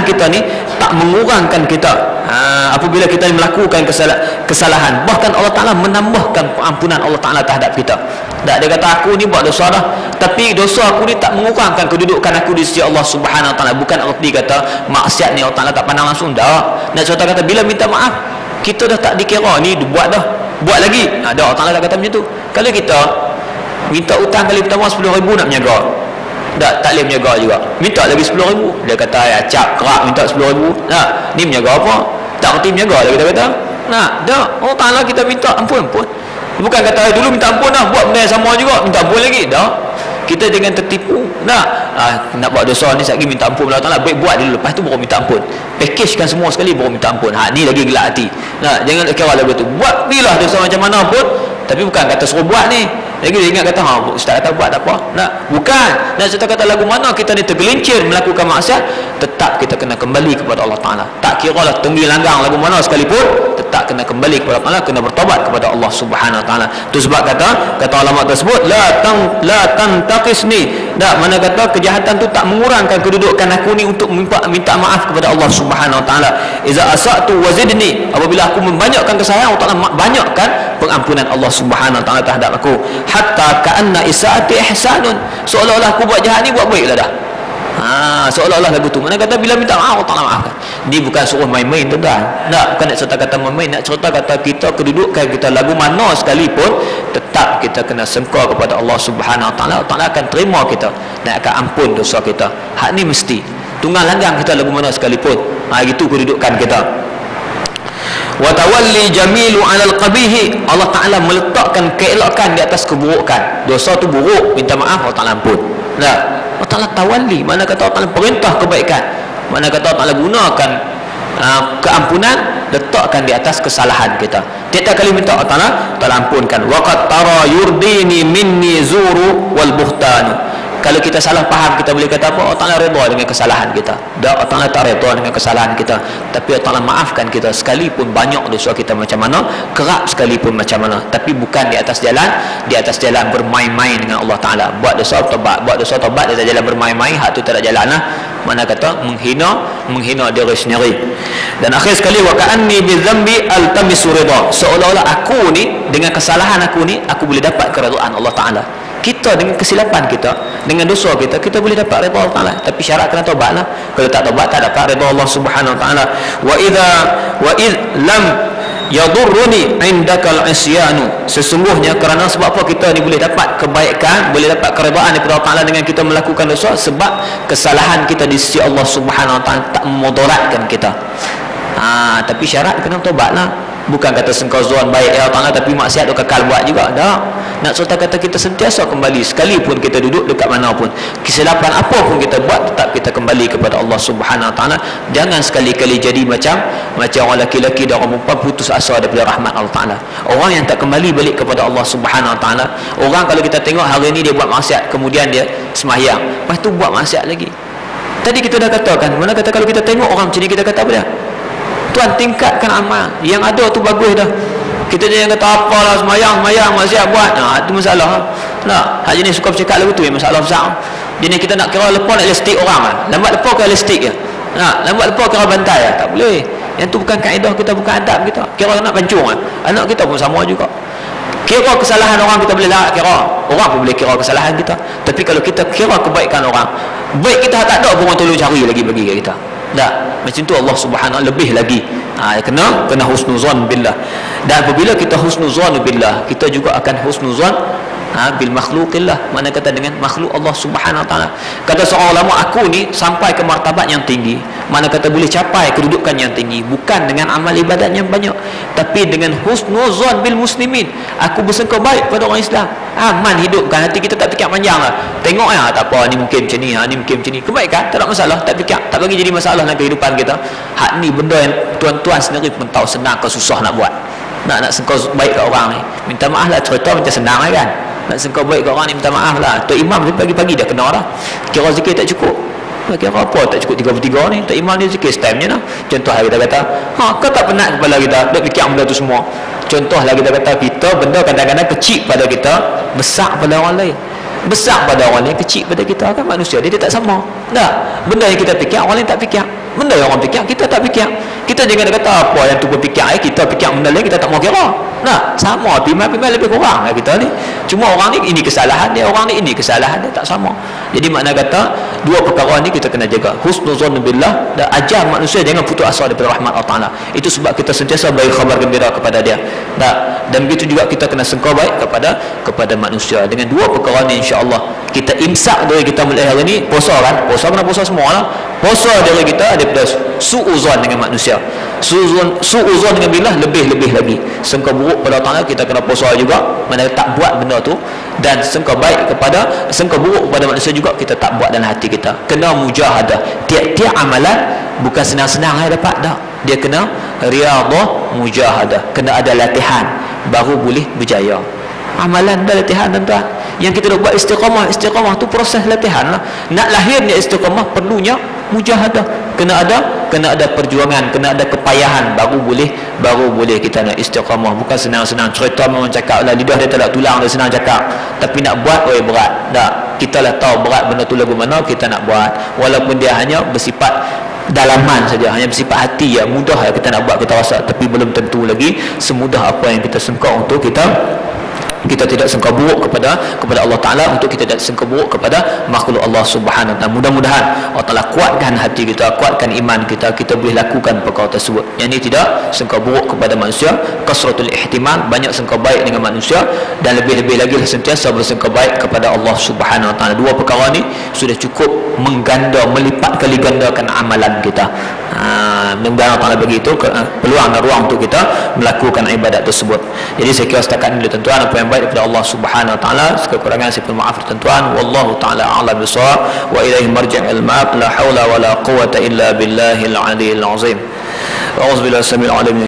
kita ni tak mengurangkan kita apabila kita melakukan kesalahan. Bahkan Allah Ta'ala menambahkan pengampunan Allah Ta'ala terhadap kita. Tak, dia kata aku ni buat dosa dah, tapi dosa aku ni tak mengurangkan kedudukan aku di sisi Allah Subhanahu Wa Ta'ala. Bukan erti kata maksiat ni Allah Ta'ala tak pandang langsung. Tak. Nak contoh kata bila minta maaf, kita dah tak dikira ni buat dah, buat lagi. Allah Ta'ala tak kata macam tu. Kalau kita minta hutang kali pertama 10,000 nak menjaga, tak boleh menjaga juga, minta lagi 10,000. Dia kata ya cap kerak minta 10,000. Nah, ni menjaga apa? Tak erti menjaga lah kita kata. Nah, dah Allah Ta'ala kita minta ampun. Bukan kata dulu minta ampun dah, buat benda yang sama juga minta ampun lagi. Dah, kita jangan tertipu. Nak buat dosa ni sekali minta ampun Allah Ta'ala, baik buat dulu, lepas tu baru minta ampun. Packagekan semua sekali baru minta ampun. Ni lagi gelak hati. Nah, jangan kira lagu tu. Buat bilah dosa macam mana pun, tapi bukan kata suruh buat ni. Lagi dia ingat kata ustaz kata buat tak apa. Bukan. Nak cerita kata lagu mana kita ni tergelincir melakukan maksiat, tetap kita kena kembali kepada Allah Ta'ala. Tak kira lah tenggi langgang lagu mana sekalipun, tetap kena kembali kepada Allah Ta'ala, kena bertobat kepada Allah Subhanahu Wa Ta'ala. Tu sebab kata ulama tersebut la tantaqisni. Mana kata kejahatan tu tak mengurangkan kedudukan aku ni untuk minta maaf kepada Allah Subhanahu Wa Ta'ala. Iza asatu wazidni, apabila aku membanyakkan kesalahan, Allah Ta'ala banyakkan pengampunan Allah Subhanahu Wa Ta'ala terhadap aku. Hatta ka'anna isaati ihsanun, seolah-olah aku buat jahat ni buat baik lah dah. Seolah-olah lagu tu. Mana kata bila minta maaf Allah Ta'ala maafkan. Ni bukan suruh main-main tuan. Tak, bukan nak cerita kata main-main, nak cerita kata kita kedudukan kita lagu mana sekalipun, tetap kita kena sengkau kepada Allah Subhanahu Wa Ta'ala. Allah Ta'ala akan terima kita dan akan ampun dosa kita. Hak ni mesti. Tunggal langgang kita lagu mana sekalipun. Itu kedudukan kita. Wa tawalli jamilu 'alal qabihi, Allah Ta'ala meletakkan keelokan di atas keburukan. Dosa tu buruk, minta maaf Allah Ta'ala ampun. Allah Ta'ala tawalli, mana kata Allah Ta'ala perintah kebaikan, mana kata Allah Ta'ala gunakan keampunan, letakkan di atas kesalahan kita. Tiap-tiap kali minta Allah Ta'ala ampunkan. Waqad tara yurdini minni zuru wal buhtanu. Kalau kita salah faham, kita boleh kata apa? Allah Ta'ala redha dengan kesalahan kita. Allah Ta'ala tak redha dengan kesalahan kita, tapi Allah Ta'ala maafkan kita sekalipun banyak dosa kita macam mana, kerap sekalipun macam mana, tapi bukan di atas jalan bermain-main dengan Allah Ta'ala. Buat dosa tobat, di atas jalan bermain-main, hak tu tak ada jalan lah. Mana kata menghina diri sendiri. Dan akhir sekali, wa ka'anni bi dzambi altamisu ridha, seolah-olah aku ni dengan kesalahan aku ni aku boleh dapat keredaan Allah Ta'ala. Kita dengan kesilapan kita, dengan dosa kita, kita boleh dapat redha Allah Ta'ala, tapi syarat kena taubatlah. Kalau tak taubat, tak dapat redha Allah Subhanahu Wa Ta'ala. Wa id lam yadurruni indakal isyanu, sesungguhnya kerana sebab apa kita ni boleh dapat kebaikan, boleh dapat keredaan daripada Allah Ta'ala dengan kita melakukan dosa, sebab kesalahan kita di sisi Allah Subhanahu Wa Ta'ala tak memudaratkan kita. Tapi syarat kena taubatlah. Bukan kata sengkau zuan baik ya Allah Ta'ala, tapi maksiat tu kekal buat juga. Tak. Nak serta kata kita sentiasa kembali, sekalipun kita duduk dekat mana pun, kesilapan apa pun kita buat, tetap kita kembali kepada Allah Subhanahu Wa Ta'ala. Jangan sekali-kali jadi macam orang lelaki dan orang perempuan putus asa daripada rahmat Allah Ta'ala. Orang yang tak kembali balik kepada Allah Subhanahu Wa Ta'ala. Orang kalau kita tengok hari ni dia buat maksiat, kemudian dia sembahyang, lepas tu buat maksiat lagi. Tadi kita dah katakan, mana kata kalau kita tengok orang macam ni, kita kata apa dia? Tuan, tingkatkan amal yang ada tu bagus dah. Kita jangan kata apalah semayang maksiat buat. Itu masalah. Hak jenis suka bercakap lagu tu yang masalah besar. Jenis kita nak kira lepas nak elastik orang lah. Lambat lepas kira elastik je. Lambat lepas kira bantai lah. Tak boleh. Yang tu bukan kaedah kita, bukan adab kita. Kira nak pancung lah. Anak kita pun sama juga. Kira kesalahan orang kita boleh lah kira. Orang pun boleh kira kesalahan kita. Tapi kalau kita kira kebaikan orang, baik kita tak ada pun orang tolong cari lagi bagi kat kita. Tak, macam tu Allah Subhanahu lebih lagi. Kena husnuzan billah. Dan apabila kita husnuzan billah, kita juga akan husnuzan bil makhluqillah, mana kata dengan makhluk Allah Subhanahu Wa Ta'ala. Kata seorang ulama, aku ni sampai ke martabat yang tinggi, mana kata boleh capai kedudukan yang tinggi, bukan dengan amal ibadat yang banyak, tapi dengan husnuzan bil muslimin. Aku bersangka baik pada orang Islam, aman hidup kan, hati kita tak fikir panjang lah. Tengok tak apa, ni mungkin macam ni, ni mungkin macam ni, kebaikan tak ada masalah, tak fikir, tak bagi jadi masalah dalam kehidupan kita. Hak ni benda yang tuan-tuan sendiri pun tahu senang ke susah nak buat. Nak sengkau baik kat orang ni, minta maaf lah, cerita macam senang lah kan. Nak sengkau baik kat orang ni, minta maaf lah. Tok Imam ni pagi-pagi dah kena dah, kira zikir tak cukup. Kira apa tak cukup 33 ni, Tok Imam ni zikir stamina lah. Contoh lah kita kata, kau tak penat kepala kita nak fikir benda tu semua. Contoh lah kita kata, kita benda kadang-kadang kecil pada kita, besar pada orang lain. Besar pada orang lain, kecil pada kita, kan manusia dia tak sama. Tak, benda yang kita fikir orang lain tak fikir. benda yang orang fikir kita tak fikir. Kita jangan kata apa yang tu berfikir kita fikir benda lain, kita tak mau kira. Nah, sama pimai-pimai lebih kurang kita ni. Cuma orang ni ini kesalahan dia, orang ni ini kesalahan dia, tak sama. Jadi makna kata dua perkara ni kita kena jaga. Husnuzon billah, dan ajar manusia jangan putus asa daripada rahmat Allah Taala. Itu sebab kita sentiasa bagi khabar gembira kepada dia. Dan begitu juga kita kena sangka baik kepada manusia. Dengan dua perkara ni insya-Allah kita imsak dari kita mulai hari ni. Puasa kan? Puasa kena puasa semua lah. Puasa dari kita daripada suuzon dengan manusia. Suuzon dengan billah lebih-lebih lagi. Sangka buruk pada Allah Taala kita kena puasa juga. Mana tak buat benda tu, dan sangka buruk kepada manusia juga kita tak buat dalam hati kita. Kena mujahadah. Tiap-tiap amalan bukan senang-senang dapat dah. Dia kena riyadhah mujahadah. Kena ada latihan baru boleh berjaya. Amalan dah latihan tuan-tuan. Yang kita dah buat istiqamah tu proses latihan lah. Nak lahirnya istiqamah perlunya mujahadah. Kena ada perjuangan, kena ada kepayahan baru boleh kita nak istiqamah. Bukan senang-senang cerita memang cakap lah, lidah dia tak ada tulang, dia senang cakap, tapi nak buat berat. Tak, kita lah tahu berat benda tu lagu mana, kita nak buat walaupun dia hanya bersifat dalaman saja, hanya bersifat hati ya, mudah ya kita nak buat, kita rasa, tapi belum tentu lagi semudah apa yang kita sangka untuk kita tidak sangka buruk kepada Allah Ta'ala, untuk kita tidak sangka buruk kepada makhluk Allah Subhanahu Wa Ta'ala. Mudah-mudahan Allah Ta'ala kuatkan hati kita, kuatkan iman kita, kita boleh lakukan perkara tersebut. Yang ini tidak sangka buruk kepada manusia, kasratul ihtimal, banyak sangka baik dengan manusia, dan lebih-lebih lagi sentiasa bersangka baik kepada Allah Subhanahu Wa Ta'ala. Dua perkara ni sudah cukup melipat kali gandakan amalan kita. Mudah-mudahan Allah Ta'ala bagi itu peluang dan ruang untuk kita melakukan ibadat tersebut. Jadi saya kira setakat ini tuan-tuan, apa yang baik daripada Allah Subhanahu Wa Ta'ala, kekurangan saya mohon maaf tuan-tuan. Wallahu ta'ala a'lam bissawab, wa ilaihi marji'ul ma'ab, la haula wala quwwata illa billahil aliyyil azim. A'udzubillahi samil alim.